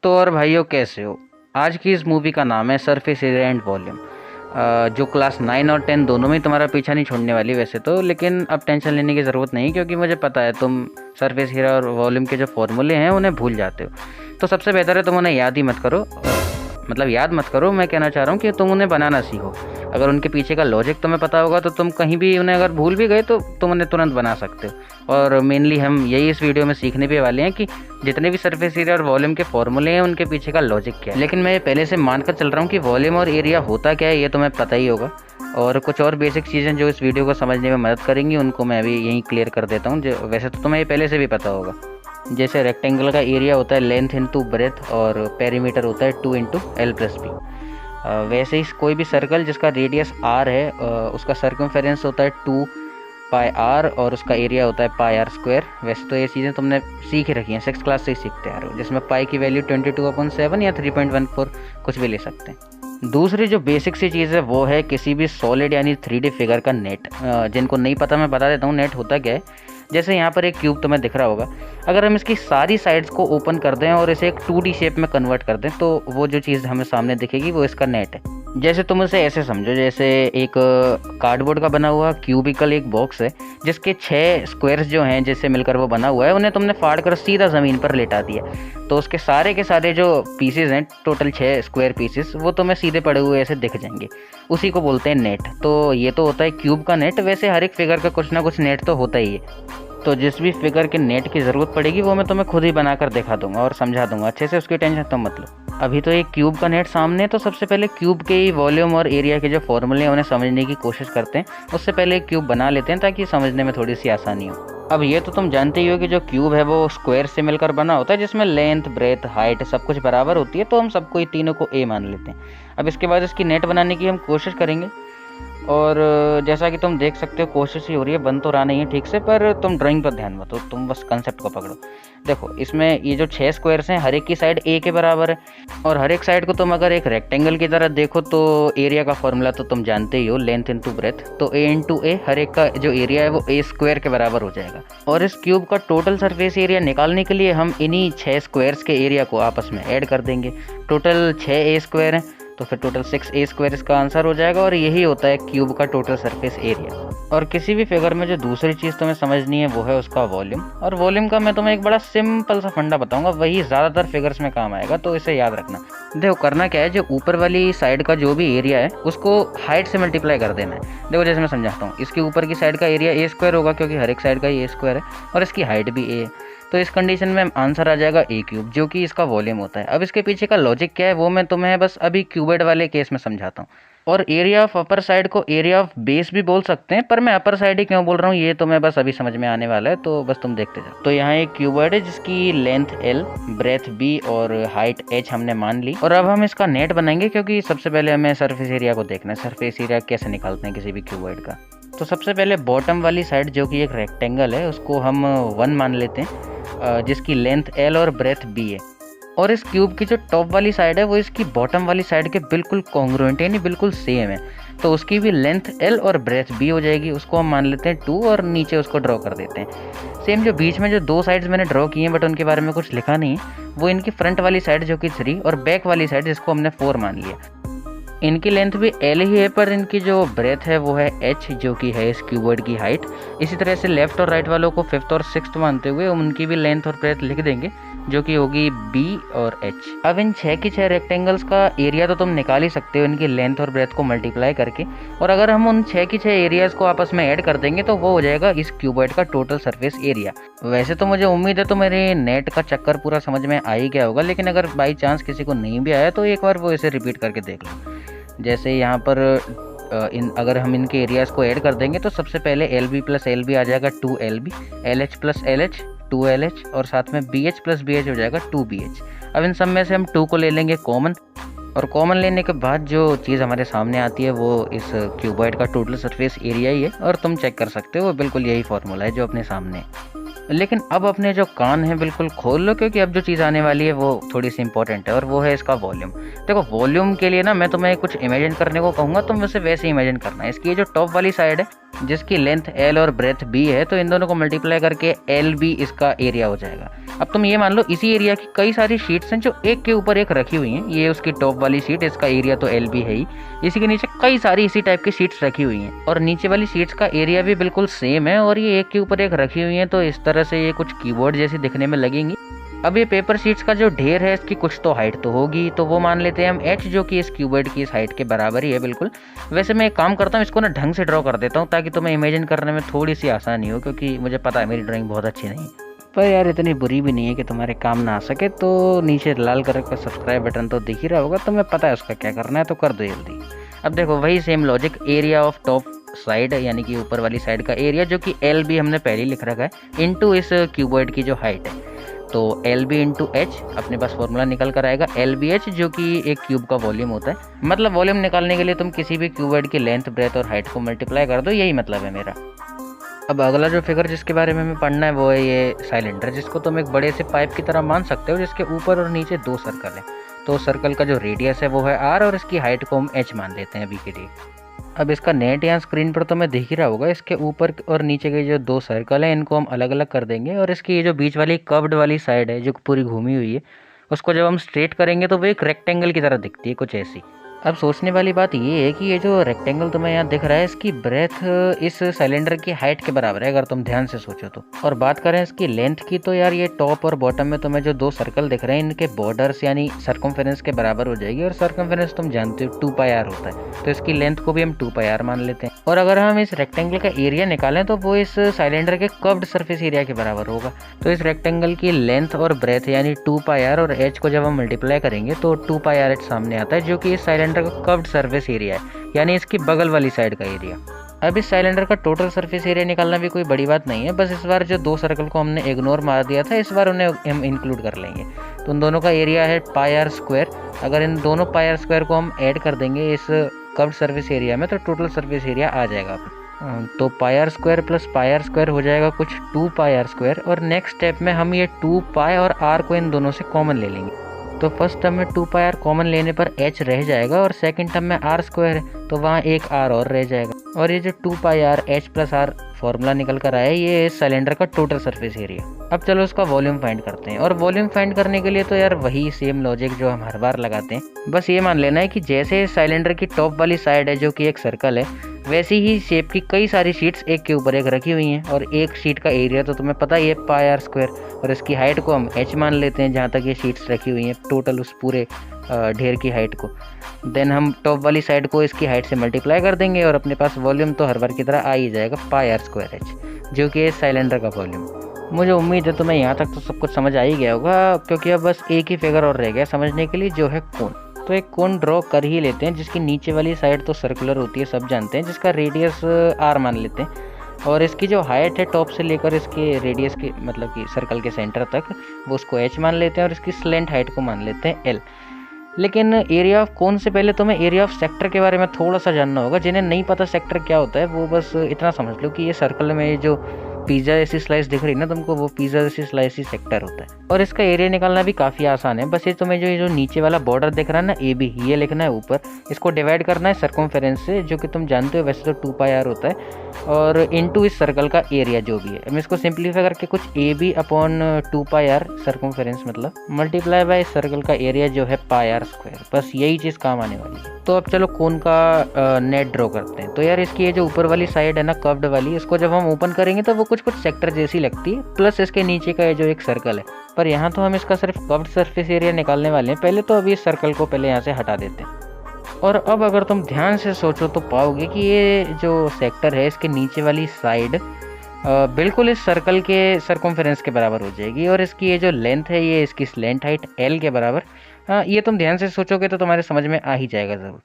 तो और भाइयों कैसे हो। आज की इस मूवी का नाम है सरफेस एरिया एंड वॉल्यूम, जो क्लास 9 और 10 दोनों में तुम्हारा पीछा नहीं छोड़ने वाली वैसे तो, लेकिन अब टेंशन लेने की ज़रूरत नहीं क्योंकि मुझे पता है तुम सरफेस एरिया और वॉल्यूम के जो फॉर्मूले हैं उन्हें भूल जाते हो। तो सबसे बेहतर है तुम उन्हें याद ही मत करो, मतलब याद मत करो। मैं कहना चाह रहा हूँ कि तुम उन्हें बनाना सीखो। अगर उनके पीछे का लॉजिक तुम्हें पता होगा तो तुम कहीं भी उन्हें अगर भूल भी गए तो तुम उन्हें तुरंत बना सकते हो। और मेनली हम यही इस वीडियो में सीखने भी वाले हैं कि जितने भी सरफेस एरिया और वॉल्यूम के फॉर्मूले हैं उनके पीछे का लॉजिक क्या है। लेकिन मैं पहले से मानकर चल रहा हूँ कि वॉल्यूम और एरिया होता क्या है ये तुम्हें पता ही होगा, और कुछ और बेसिक चीज़ें जो इस वीडियो को समझने में मदद करेंगी उनको मैं अभी यहीं क्लियर कर देता हूँ। जो वैसे तो तुम्हें ये पहले से भी पता होगा। जैसे रेक्टेंगल का एरिया होता है लेंथ इंटू ब्रेथ और पेरीमीटर होता है 2 इंटू एल प्लस बी। वैसे ही कोई भी सर्कल जिसका रेडियस आर है उसका सर्कमफेरेंस होता है 2 पाई आर और उसका एरिया होता है पाई आर स्क्वायर। वैसे तो ये चीज़ें तुमने सीख ही रखी हैं, 6th क्लास से ही सीखते आ रहे हो, जिसमें पाई की वैल्यू 22/7 या 3.14 कुछ भी ले सकते हैं। दूसरी जो बेसिक सी चीज़ है वो है किसी भी सॉलिड यानी 3D फिगर का नेट। जिनको नहीं पता मैं बता देता हूँ नेट होता क्या है। जैसे यहाँ पर एक क्यूब तुम्हें दिख रहा होगा, अगर हम इसकी सारी साइड्स को ओपन कर दें और इसे एक 2D शेप में कन्वर्ट कर दें तो वो जो चीज़ हमें सामने दिखेगी वो इसका नेट है। जैसे तुम इसे ऐसे समझो, जैसे एक कार्डबोर्ड का बना हुआ क्यूबिकल एक बॉक्स है जिसके 6 स्क्वायर्स जो हैं जिससे मिलकर वो बना हुआ है उन्हें तुमने फाड़ कर सीधा ज़मीन पर लेटा दिया, तो उसके सारे के सारे जो पीसेज हैं टोटल 6 स्क्वायर पीसेस वो तुम्हें सीधे पड़े हुए ऐसे दिख जाएंगे। उसी को बोलते हैं नेट। तो ये तो होता है क्यूब का नेट। वैसे हर एक फिगर का कुछ ना कुछ नेट तो होता ही है। तो जिस भी फिगर के नेट की ज़रूरत पड़ेगी वो मैं तुम्हें खुद ही बनाकर दिखा दूंगा और समझा दूंगा अच्छे से, उसकी टेंशन तुम मत लो। अभी तो एक क्यूब का नेट सामने है, तो सबसे पहले क्यूब के ही वॉल्यूम और एरिया के जो फॉर्मूले हैं उन्हें समझने की कोशिश करते हैं। उससे पहले एक क्यूब बना लेते हैं ताकि समझने में थोड़ी सी आसानी हो। अब ये तो तुम जानते ही हो कि जो क्यूब है वो स्क्वायर से मिलकर बना होता है जिसमें लेंथ ब्रेथ हाइट सब कुछ बराबर होती है, तो हम सबको ये तीनों को ए मान लेते हैं। अब इसके बाद इसकी नेट बनाने की हम कोशिश करेंगे, और जैसा कि तुम देख सकते हो कोशिश ही हो रही है, बन तो रहा नहीं है ठीक से, पर तुम ड्राइंग पर ध्यान मत दो, तुम बस कंसेप्ट को पकड़ो। देखो इसमें ये जो 6 स्क्वायर्स हैं हर एक की साइड ए के बराबर है, और हर एक साइड को तुम अगर एक रेक्टेंगल की तरह देखो तो एरिया का फॉर्मूला तो तुम जानते ही हो, लेंथ इंटू ब्रेथ। तो ए इंटू ए, हर एक का जो एरिया है वो ए स्क्वायर के बराबर हो जाएगा। और इस क्यूब का टोटल सरफेस एरिया निकालने के लिए हम इन्हीं 6 स्क्वायर्स के एरिया को आपस में ऐड कर देंगे। टोटल 6 ए स्क्वायर हैं तो फिर टोटल 6 ए स्क्वायर इसका आंसर हो जाएगा, और यही होता है क्यूब का टोटल सरफेस एरिया। और किसी भी फिगर में जो दूसरी चीज़ तुम्हें समझनी है वो है उसका वॉल्यूम। और वॉल्यूम का मैं तुम्हें एक बड़ा सिंपल सा फंडा बताऊंगा, वही ज़्यादातर फिगर्स में काम आएगा, तो इसे याद रखना। देखो करना क्या है, जो ऊपर वाली साइड का जो भी एरिया है उसको हाइट से मल्टीप्लाई कर देना है। देखो जैसे मैं समझाता हूँ, इसके ऊपर की साइड का एरिया ए स्क्वायर होगा क्योंकि हर एक साइड का ए स्क्वायर है, और इसकी हाइट भी ए है, तो इस कंडीशन में आंसर आ जाएगा ए क्यूब, जो कि इसका वॉल्यूम होता है। अब इसके पीछे का लॉजिक क्या है वो मैं तुम्हें बस अभी क्यूबॉइड वाले केस में समझाता हूँ। और एरिया ऑफ अपर साइड को एरिया ऑफ बेस भी बोल सकते हैं, पर मैं अपर साइड ही क्यों बोल रहा हूँ ये तुम्हें बस अभी समझ में आने वाला है, तो बस तुम देखते जाओ। तो यहाँ एक क्यूबॉइड है जिसकी लेंथ एल, ब्रेथ बी और हाइट एच हमने मान ली, और अब हम इसका नेट बनाएंगे क्योंकि सबसे पहले हमें सरफेस एरिया को देखना है, सरफेस एरिया कैसे निकालते हैं किसी भी क्यूबॉइड का। तो सबसे पहले बॉटम वाली साइड जो कि एक रेक्टेंगल है उसको हम 1 मान लेते हैं, जिसकी लेंथ एल और ब्रेथ बी है। और इस क्यूब की जो टॉप वाली साइड है वो इसकी बॉटम वाली साइड के बिल्कुल कॉन्ग्रुएंट यानी बिल्कुल सेम है, तो उसकी भी लेंथ एल और ब्रेथ बी हो जाएगी। उसको हम मान लेते हैं 2 और नीचे उसको ड्रॉ कर देते हैं। सेम जो बीच में जो 2 साइड्स मैंने ड्रॉ की हैं बट उनके बारे में कुछ लिखा नहीं है, वो इनकी फ्रंट वाली साइड जो कि 3 और बैक वाली साइड जिसको हमने 4 मान लिया। इनकी लेंथ भी एल ही है, पर इनकी जो ब्रेथ है वो है एच, जो कि है इस क्यूबॉइड की हाइट। इसी तरह से लेफ्ट और राइट वालों को 5th और 6th मानते हुए उनकी भी लेंथ और ब्रेथ लिख देंगे, जो कि होगी बी और एच। अब इन 6 की 6 रेक्टेंगल्स का एरिया तो तुम निकाल ही सकते हो इनकी लेंथ और ब्रेथ को मल्टीप्लाई करके, और अगर हम उन 6 की 6 एरियाज को आपस में ऐड कर देंगे तो वो हो जाएगा इस क्यूबॉइड का टोटल सरफेस एरिया। वैसे तो मुझे उम्मीद है तो मेरे नेट का चक्कर पूरा समझ में आ ही गया होगा, लेकिन अगर बाई चांस किसी को नहीं भी आया तो एक बार वो इसे रिपीट करके देख लो। जैसे यहाँ पर अगर हम इनके एरियाज़ को ऐड कर देंगे तो सबसे पहले L B plus L B आ जाएगा 2LB, L H plus L H 2LH, और साथ में B H plus B H हो जाएगा 2BH। अब इन सब में से हम 2 को ले लेंगे कॉमन, और कॉमन लेने के बाद जो चीज़ हमारे सामने आती है वो इस क्यूबॉइड का टोटल सरफेस एरिया ही है, और तुम चेक कर सकते हो वो बिल्कुल यही फॉर्मूला है जो अपने सामने है। लेकिन अब अपने जो कान हैं बिल्कुल खोल लो, क्योंकि अब जो चीज़ आने वाली है वो थोड़ी सी इंपॉर्टेंट है, और वो है इसका वॉल्यूम। देखो वॉल्यूम के लिए ना मैं तुम्हें कुछ इमेजिन करने को कहूँगा, तुम वैसे इमेजिन करना है। इसकी जो टॉप वाली साइड है जिसकी लेंथ एल और ब्रेथ बी है, तो इन दोनों को मल्टीप्लाई करके एल बी इसका एरिया हो जाएगा। अब तुम ये मान लो इसी एरिया की कई सारी शीट्स हैं जो एक के ऊपर एक रखी हुई हैं। ये उसकी टॉप वाली शीट, इसका एरिया तो एल बी है ही, इसी के नीचे कई सारी इसी टाइप की शीट्स रखी हुई हैं और नीचे वाली शीट्स का एरिया भी बिल्कुल सेम है और ये एक के ऊपर एक रखी हुई हैं, तो इस तरह से ये कुछ कीबोर्ड जैसी दिखने में लगेंगी। अब ये पेपर शीट्स का जो ढेर है इसकी कुछ तो हाइट तो होगी, तो वो मान लेते हैं हम h, जो कि इस क्यूबॉइड की इस हाइट के बराबर ही है बिल्कुल। वैसे मैं एक काम करता हूँ, इसको ना ढंग से ड्रॉ कर देता हूँ ताकि तुम्हें इमेजिन करने में थोड़ी सी आसानी हो, क्योंकि मुझे पता है मेरी ड्राइंग बहुत अच्छी नहीं है, पर यार इतनी बुरी भी नहीं है कि तुम्हारे काम ना आ सके। तो नीचे लाल कलर का सब्सक्राइब बटन तो दिख ही रहा होगा, तुम्हें पता है उसका क्या करना है, तो कर दो जल्दी। अब देखो वही same logic, area of top side यानी कि ऊपर वाली साइड का एरिया जो कि एल बी हमने पहले लिख रखा है, इनटू इस क्यूबॉइड की जो हाइट है, तो एल बी इंटू एच अपने पास फॉर्मूला निकल कर आएगा एल बी एच, जो कि एक क्यूब का वॉल्यूम होता है। मतलब वॉल्यूम निकालने के लिए तुम किसी भी क्यूबॉइड की लेंथ, ब्रेथ और हाइट को मल्टीप्लाई कर दो, यही मतलब है मेरा। अब अगला जो फिगर जिसके बारे में हमें पढ़ना है वो है ये सिलेंडर, जिसको तुम एक बड़े से पाइप की तरह मान सकते हो, जिसके ऊपर और नीचे दो सर्कल है। तो सर्कल का जो रेडियस है वो है आर और इसकी हाइट को हम एच मान लेते हैं अभी के लिए। अब इसका नेट यहाँ स्क्रीन पर तो मैं दिख ही रहा होगा, इसके ऊपर और नीचे के जो दो सर्कल हैं इनको हम अलग अलग कर देंगे और इसकी ये जो बीच वाली कर्व्ड वाली साइड है जो पूरी घूमी हुई है, उसको जब हम स्ट्रेट करेंगे तो वो एक रेक्टेंगल की तरह दिखती है कुछ ऐसी। अब सोचने वाली बात ये है कि ये जो रेक्टेंगल तुम्हें यहाँ दिख रहा है इसकी ब्रेथ इस सिलेंडर की हाइट के बराबर है अगर तुम ध्यान से सोचो तो। और बात करें इसकी लेंथ की, तो यार ये टॉप और बॉटम में तुम्हें जो दो सर्कल दिख रहे हैं इनके बॉर्डर्स यानी सर्कमफेरेंस के बराबर हो जाएगी, और सर्कमफेरेंस तुम जानते हो 2 पाई आर होता है, तो इसकी लेंथ को भी हम 2 पाई आर मान लेते हैं। और अगर हम इस रेक्टेंगल का एरिया निकालें तो वो इस सिलेंडर के कर्व्ड सरफेस एरिया के बराबर होगा। तो इस रेक्टेंगल की लेंथ और ब्रेथ यानी 2 पाई आर और एच को जब हम मल्टीप्लाई करेंगे तो 2 पाई आर एच सामने आता है, जो कि इस सिलेंडर का कर्व्ड सरफेस एरिया है, यानी इसकी बगल वाली साइड का एरिया। अब इस सिलेंडर का टोटल सरफेस एरिया निकालना भी कोई बड़ी बात नहीं है, बस इस बार जो दो सर्कल को हमने इग्नोर मार दिया था इस बार उन्हें हम इंक्लूड कर लेंगे। तो उन दोनों का एरिया है पाई आर स्क्वायर। अगर इन दोनों पाई आर स्क्वायर को हम ऐड कर देंगे इस कर्व्ड सरफेस एरिया में तो टोटल सरफेस एरिया आ जाएगा। तो pi r square plus pi r square हो जाएगा कुछ 2 पाई आर स्क्वायर, और नेक्स्ट स्टेप में हम ये 2 पाई और आर को इन दोनों से कॉमन ले लेंगे। तो फर्स्ट टर्म में 2 पाई आर कॉमन लेने पर h रह जाएगा और सेकंड टर्म में आर स्क्वायर है तो वहाँ एक r और रह जाएगा। और ये जो 2 pi r h plus r formula निकल कर आया ये इस सिलेंडर का टोटल सरफेस एरिया। अब चलो उसका वॉल्यूम फाइंड करते हैं, और वॉल्यूम फाइंड करने के लिए तो यार वही सेम लॉजिक जो हम हर बार लगाते हैं। बस ये मान लेना है कि जैसे सिलेंडर की टॉप वाली साइड है जो कि एक सर्कल है, वैसी ही शेप की कई सारी शीट्स एक के ऊपर एक रखी हुई हैं, और एक शीट का एरिया तो तुम्हें पता ही है पाई आर स्क्वायर, और इसकी हाइट को हम h मान लेते हैं जहाँ तक ये शीट्स रखी हुई हैं टोटल उस पूरे ढेर की हाइट को। देन हम टॉप वाली साइड को इसकी हाइट से मल्टीप्लाई कर देंगे और अपने पास वॉल्यूम तो हर बार की तरह आ ही जाएगा पाई आर स्क्वायर h, जो कि इस सिलेंडर का वॉल्यूम। मुझे उम्मीद है तुम्हें यहाँ तक तो सब कुछ समझ आ ही गया होगा, क्योंकि अब बस एक ही फिगर और रह गया समझने के लिए, जो है कोन। तो एक कोन ड्रॉ कर ही लेते हैं जिसकी नीचे वाली साइड तो सर्कुलर होती है सब जानते हैं, जिसका रेडियस r मान लेते हैं, और इसकी जो हाइट है टॉप से लेकर इसके रेडियस के मतलब कि सर्कल के सेंटर तक वो उसको h मान लेते हैं, और इसकी स्लेंट हाइट को मान लेते हैं l। लेकिन एरिया ऑफ कोन से पहले तुम्हें एरिया ऑफ सेक्टर के बारे में थोड़ा सा जानना होगा। जिन्हें नहीं पता सेक्टर क्या होता है वो बस इतना समझ लो कि ये सर्कल में जो पिज़्ज़ा जैसी स्लाइस दिख रही है ना तुमको, वो पिज़्ज़ा जैसी स्लाइस ही सेक्टर होता है। और इसका एरिया निकालना भी काफ़ी आसान है, बस ये तुम्हें जो नीचे वाला बॉर्डर दिख रहा है ना AB, ये लिखना है ऊपर, इसको डिवाइड करना है सर्कमफेरेंस से, जो कि तुम जानते हो वैसे तो 2 पाई आर होता है, और इनटू इस सर्कल का एरिया जो भी है। मैं इसको सिंप्लीफाई करके कुछ AB upon 2 pi R circumference मतलब मल्टीप्लाई बाय इस सर्कल का एरिया जो है पाई आर स्क्वायर, बस यही चीज़ काम आने वाली है। तो अब चलो कोन का नेट ड्रॉ करते हैं। तो यार इसकी ये जो ऊपर वाली साइड है ना कर्व्ड वाली, इसको जब हम ओपन करेंगे तो वो कुछ सेक्टर जैसी लगती है, प्लस इसके नीचे का ये जो एक सर्कल है, पर यहाँ तो हम इसका सिर्फ कर्व्ड सरफेस एरिया निकालने वाले हैं। पहले तो अभी इस सर्कल को पहले यहाँ से हटा देते हैं। और अब अगर तुम ध्यान से सोचो तो पाओगे कि ये जो सेक्टर है इसके नीचे वाली साइड बिल्कुल इस सर्कल के सर्कमफेरेंस के बराबर हो जाएगी, और इसकी ये जो लेंथ है ये इसकी स्लेंट हाइट l के बराबर। ये तुम ध्यान से सोचोगे तो तुम्हारे समझ में आ ही जाएगा ज़रूर।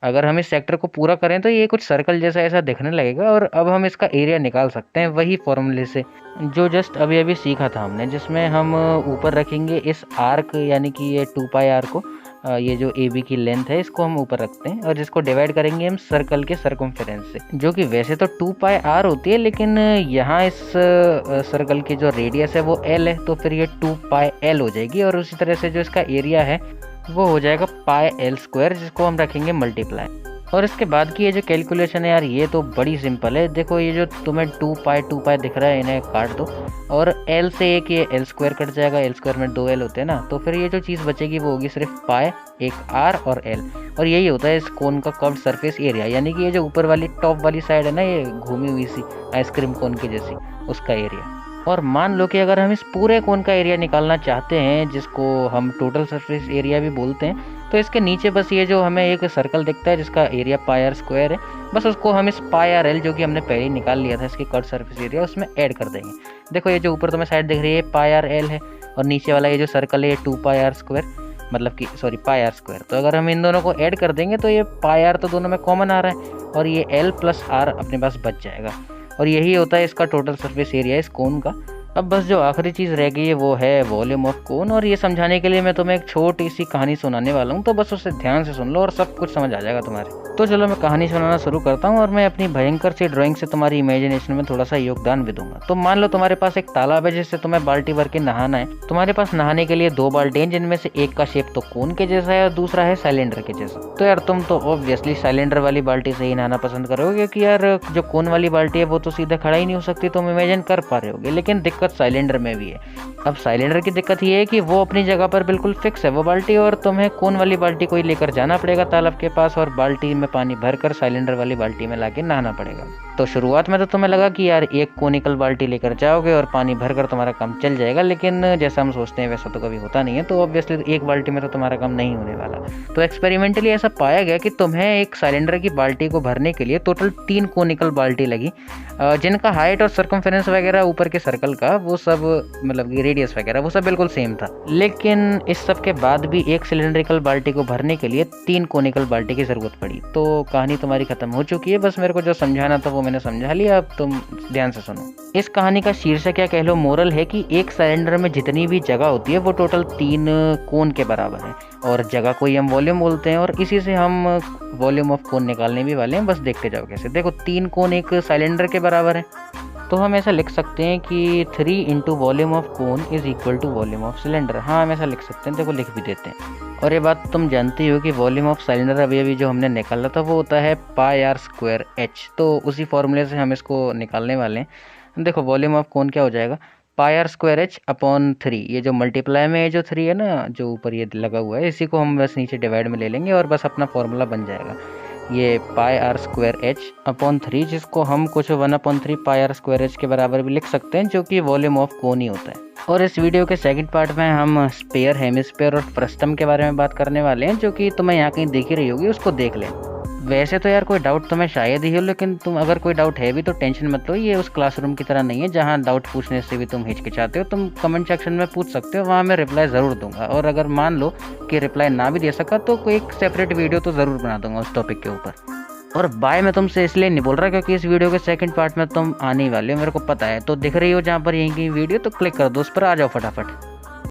अगर हम इस सेक्टर को पूरा करें तो ये कुछ सर्कल जैसा ऐसा दिखने लगेगा, और अब हम इसका एरिया निकाल सकते हैं वही फॉर्मूले से जो जस्ट अभी अभी सीखा था हमने, जिसमें हम ऊपर रखेंगे इस आर्क यानी कि ये 2 पाई आर को, ये जो AB की लेंथ है इसको हम ऊपर रखते हैं, और जिसको डिवाइड करेंगे हम सर्कल के सर्कमफेरेंस से, जो कि वैसे तो 2 पाई आर होती है, लेकिन यहाँ इस सर्कल की जो रेडियस है वो l है, तो फिर ये 2 पाई l हो जाएगी। और उसी तरह से जो इसका एरिया है वो हो जाएगा पाई l स्क्वायर, जिसको हम रखेंगे मल्टीप्लाई। और इसके बाद की ये जो कैलकुलेशन है यार, ये तो बड़ी सिंपल है। देखो ये जो तुम्हें 2 पाई दिख रहा है, इन्हें काट दो और एल से एक ये एल स्क्वायर कट जाएगा, एल स्क्वायर में 2 एल होते हैं ना, तो फिर ये जो चीज़ बचेगी वो होगी सिर्फ पाई, एक आर और एल। और यही होता है इस कोन का कर्व्ड सरफेस एरिया, यानी कि ये जो ऊपर वाली टॉप वाली साइड है ना, ये घूमी हुई सी आइसक्रीम कोन की जैसी, उसका एरिया। और मान लो कि अगर हम इस पूरे कोन का एरिया निकालना चाहते हैं, जिसको हम टोटल सरफेस एरिया भी बोलते हैं, तो इसके नीचे बस ये जो हमें एक सर्कल दिखता है जिसका एरिया पाई आर स्क्वायर है, बस उसको हम इस पाई आर एल जो कि हमने पहले ही निकाल लिया था इसकी कर्व्ड सरफेस एरिया, उसमें ऐड कर देंगे। देखो ये जो ऊपर तुम्हें साइड दिख रही है पाई आर एल है, और नीचे वाला ये जो सर्कल है ये 2 पाई आर स्क्वायर, मतलब कि सॉरी पाई आर स्क्वायर। तो अगर हम इन दोनों को ऐड कर देंगे तो ये पाई आर तो दोनों में कॉमन आ रहा है, और ये एल प्लस आर अपने पास बच जाएगा, और यही होता है इसका टोटल सरफेस एरिया इस कोन का। अब बस जो आखिरी चीज़ रह गई है वो है वॉल्यूम ऑफ कोन, और ये समझाने के लिए मैं तुम्हें एक छोटी सी कहानी सुनाने वाला हूँ, तो बस उसे ध्यान से सुन लो और सब कुछ समझ आ जाएगा तुम्हारे। तो चलो मैं कहानी सुनाना शुरू करता हूँ, और मैं अपनी भयंकर सी ड्राइंग से तुम्हारी इमेजिनेशन में थोड़ा सा योगदान भी दूंगा। तो मान लो तुम्हारे पास एक तालाब है जिससे तुम्हें बाल्टी भर के नहाना है। तुम्हारे पास नहाने के लिए 2 बाल्टी हैं, जिनमें से एक का शेप तो कोन के जैसा है और दूसरा है सिलेंडर के जैसा। तो यार तुम तो ऑब्वियसली सिलेंडर वाली बाल्टी से ही नहाना पसंद करोगे, क्योंकि यार जो कोन वाली बाल्टी है वो तो सीधा खड़ा ही नहीं हो सकती, तुम इमेजिन कर पा रहे होगे। लेकिन दिक्कत सिलेंडर में भी है। अब सिलेंडर की दिक्कत ये है कि वो अपनी जगह पर बिल्कुल फिक्स है वो बाल्टी, और तुम्हें कोन वाली बाल्टी को ही लेकर जाना पड़ेगा तालाब के पास, और बाल्टी में पानी भरकर सिलेंडर वाली बाल्टी में लाके नहाना पड़ेगा। तो शुरुआत में तो तुम्हें लगा कि यार एक कोनिकल बाल्टी लेकर जाओगे और पानी भरकर तुम्हारा काम चल जाएगा, लेकिन जैसा हम सोचते हैं वैसा तो कभी होता नहीं है। तो ऑब्वियसली एक बाल्टी में तो तुम्हारा काम नहीं होने वाला। तो एक्सपेरिमेंटली ऐसा पाया गया कि तुम्हें एक सिलेंडर की बाल्टी को भरने के लिए टोटल 3 कोनिकल बाल्टी लगी, जिनका हाइट और सर्कमफेरेंस वगैरह ऊपर के सर्कल का वो सब, मतलब रेडियस वगैरह वो सब बिल्कुल सेम था। लेकिन इस सब के बाद भी एक सिलेंड्रिकल बाल्टी को भरने के लिए 3 कोनिकल बाल्टी की जरूरत पड़ी। तो कहानी तुम्हारी खत्म हो चुकी है, बस मेरे को जो समझाना था वो मैंने समझा लिया। अब तुम ध्यान से सुनो। इस कहानी का शीर्षक या कह लो मोरल है कि एक सिलेंडर में जितनी भी जगह होती है वो टोटल 3 कोन के बराबर है, और जगह को ही हम वॉल्यूम बोलते हैं, और इसी से हम वॉल्यूम ऑफ कोन निकालने भी वाले हैं। बस देखते जाओ कैसे। देखो 3 कोन एक सिलेंडर के बराबर है, तो हम ऐसा लिख सकते हैं कि 3 into volume of cone is equal to volume of cylinder. हाँ हम ऐसा लिख सकते हैं, देखो लिख भी देते हैं। और ये बात तुम जानती हो कि वॉल्यूम ऑफ सिलेंडर अभी जो हमने निकाला था वो होता है पाई आर स्क्वायर एच, तो उसी फॉर्मूले से हम इसको निकालने वाले हैं। देखो वॉल्यूम ऑफ कोन क्या हो जाएगा, पाई आर स्क्वायर एच अपॉन 3, ये जो मल्टीप्लाई में ये जो 3 है ना जो ऊपर ये लगा हुआ है, इसी को हम बस नीचे डिवाइड में ले लेंगे और बस अपना फॉर्मूला बन जाएगा ये पाई आर स्क्वायर एच अपॉन 3, जिसको हम कुछ 1/3 पाई आर स्क्वायर एच के बराबर भी लिख सकते हैं, जो कि वॉल्यूम ऑफ कोन ही होता है। और इस वीडियो के सेकंड पार्ट में हम स्पेयर, हेमिस्फीयर और फ्रस्टम के बारे में बात करने वाले हैं, जो कि तुम्हें यहाँ कहीं दिख ही रही होगी, उसको देख लें। वैसे तो यार कोई डाउट तुम्हें शायद ही हो, लेकिन तुम अगर कोई डाउट है भी तो टेंशन मत लो, ये उस क्लासरूम की तरह नहीं है जहाँ डाउट पूछने से भी तुम हिचकिचाते हो। तुम कमेंट सेक्शन में पूछ सकते हो, वहाँ मैं रिप्लाई ज़रूर दूंगा। और अगर मान लो कि रिप्लाई ना भी दे सका तो कोई एक सेपरेट वीडियो तो ज़रूर बना दूंगा उस टॉपिक के ऊपर। और बाय मैं तुमसे इसलिए नहीं बोल रहा क्योंकि इस वीडियो के सेकंड पार्ट में तुम आने ही वाले हो, मेरे को पता है। तो दिख रही हो जहाँ पर यहीं की वीडियो, तो क्लिक कर दो उस पर, आ जाओ फटाफट।